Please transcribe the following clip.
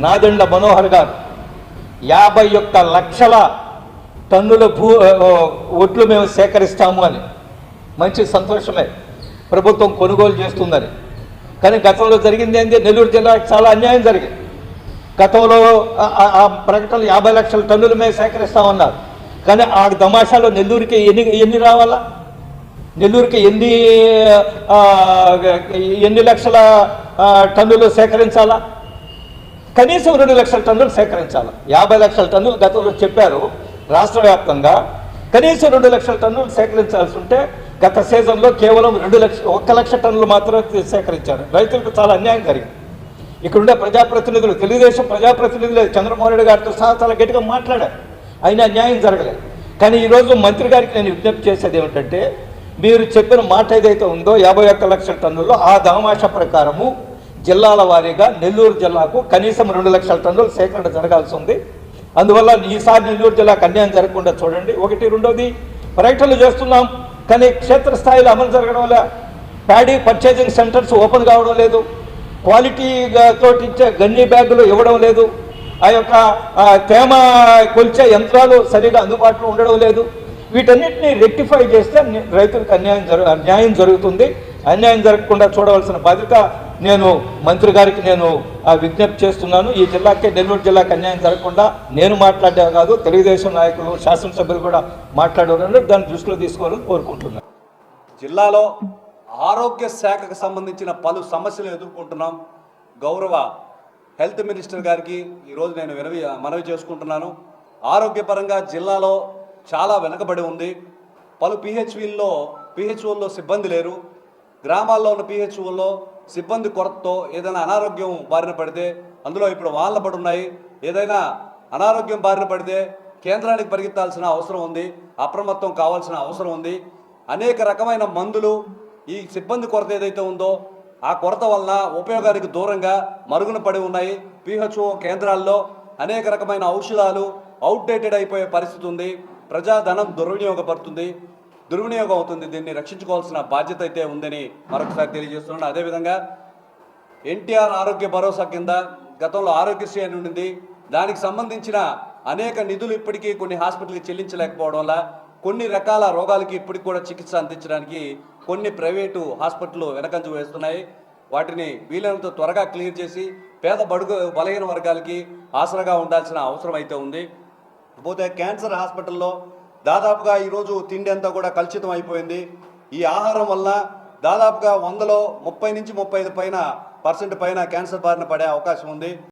నాదెండ్ల మనోహర్ గారు 51 లక్షల టన్నుల ఒట్లు మేము సేకరిస్తాము అని. మంచి సంతోషమే, ప్రభుత్వం కొనుగోలు చేస్తుందని. కానీ గతంలో జరిగింది ఏంటి? నెల్లూరు జిల్లాకి చాలా అన్యాయం జరిగింది. గతంలో ఆ ప్రకటనలు 50 లక్షల టన్నులు మేము సేకరిస్తామన్నారు. కానీ ఆ తమాషాలో నెల్లూరుకి ఎన్ని రావాలా? నెల్లూరుకి ఎన్ని లక్షల టన్నులు సేకరించాలా? కనీసం 2 లక్షల టన్నులు సేకరించాలి. 50 లక్షల టన్నులు గతంలో చెప్పారు రాష్ట్ర వ్యాప్తంగా. కనీసం 2 లక్షల టన్నులు సేకరించాల్సి ఉంటే గత సీజన్లో కేవలం 1 లక్ష టన్నులు మాత్రమే సేకరించారు. రైతులకు చాలా అన్యాయం జరిగింది. ఇక్కడుండే ప్రజాప్రతినిధులు, తెలుగుదేశం ప్రజాప్రతినిధులు చంద్రమోహన్ రెడ్డి గారితో సహా చాలా గట్టిగా మాట్లాడారు, అయినా న్యాయం జరగలేదు. కానీ ఈరోజు మంత్రి గారికి నేను విజ్ఞప్తి చేసేది ఏమిటంటే, మీరు చెప్పిన మాట ఏదైతే ఉందో 51 లక్షల టన్నుల్లో ఆ దామాష ప్రకారము జిల్లాల వారీగా నెల్లూరు జిల్లాకు కనీసం 2 లక్షల టన్నులు సేకరణ జరగాల్సి ఉంది. అందువల్ల ఈసారి నెల్లూరు జిల్లాకు అన్యాయం జరగకుండా చూడండి. ఒకటి. రెండోది, ప్రకటనలు చేస్తున్నాం కానీ క్షేత్రస్థాయిలో అమలు జరగడం వల్ల ప్యాడీ పర్చేజింగ్ సెంటర్స్ ఓపెన్ కావడం లేదు, క్వాలిటీతో ఇచ్చే గన్ని బ్యాగులు ఇవ్వడం లేదు, ఆ యొక్క తేమ కొలిచే యంత్రాలు సరిగా అందుబాటులో ఉండడం లేదు. వీటన్నిటిని రెక్టిఫై చేస్తే రైతులకు న్యాయం జరుగుతుంది. అన్యాయం జరగకుండా చూడవలసిన బాధ్యత నేను మంత్రి గారికి విజ్ఞప్తి చేస్తున్నాను. ఈ జిల్లాకే, నెల్లూరు జిల్లాకి అన్యాయం జరగకుండా నేను మాట్లాడే కాదు, తెలుగుదేశం నాయకులు, శాసనసభ్యులు కూడా మాట్లాడారు. దాన్ని దృష్టిలో తీసుకోవాలని కోరుకుంటున్నాను. జిల్లాలో ఆరోగ్య శాఖకు సంబంధించిన పలు సమస్యలు ఎదుర్కొంటున్నాం. గౌరవ హెల్త్ మినిస్టర్ గారికి ఈరోజు నేను మనవి చేసుకుంటున్నాను. ఆరోగ్యపరంగా జిల్లాలో చాలా వెనుకబడి ఉంది. పలు పిహెచ్ఓల్లో సిబ్బంది లేరు. గ్రామాల్లో ఉన్న పిహెచ్ఓల్లో సిబ్బంది కొరతతో ఏదైనా అనారోగ్యం బారిన పడితే, అందులో ఇప్పుడు వాళ్ళ పడి ఉన్నాయి, ఏదైనా అనారోగ్యం బారిన పడితే కేంద్రానికి పరిగెత్తాల్సిన అవసరం ఉంది, అప్రమత్తం కావాల్సిన అవసరం ఉంది. అనేక రకమైన మందులు ఈ సిబ్బంది కొరత ఏదైతే ఉందో ఆ కొరత వలన ఉపయోగానికి దూరంగా మరుగున పడి ఉన్నాయి. పిహెచ్ఓ కేంద్రాల్లో అనేక రకమైన ఔషధాలు అవుట్డేటెడ్ అయిపోయే పరిస్థితి ఉంది. ప్రజాధనం దుర్వినియోగం అవుతుంది. దీన్ని రక్షించుకోవాల్సిన బాధ్యత అయితే ఉందని మరొకసారి తెలియజేస్తున్నాను. అదేవిధంగా ఎన్టీఆర్ ఆరోగ్య భరోసా కింద గతంలో ఆరోగ్యశ్రీ అని ఉండింది. దానికి సంబంధించిన అనేక నిధులు ఇప్పటికీ కొన్ని హాస్పిటల్కి చెల్లించలేకపోవడం వల్ల కొన్ని రకాల రోగాలకి ఇప్పటికి కూడా చికిత్స అందించడానికి కొన్ని ప్రైవేటు హాస్పిటల్ వెనకంజ వేస్తున్నాయి. వాటిని వీలైనంత త్వరగా క్లియర్ చేసి పేద బలహీన వర్గాలకి ఆసరాగా ఉండాల్సిన అవసరం అయితే ఉంది. పోతే క్యాన్సర్ హాస్పిటల్లో దాదాపుగా ఈరోజు తిండి అంతా కూడా కలుషితం అయిపోయింది. ఈ ఆహారం వల్ల దాదాపుగా 100లో 30 నుంచి 35% పైన క్యాన్సర్ బారిన పడే అవకాశం ఉంది.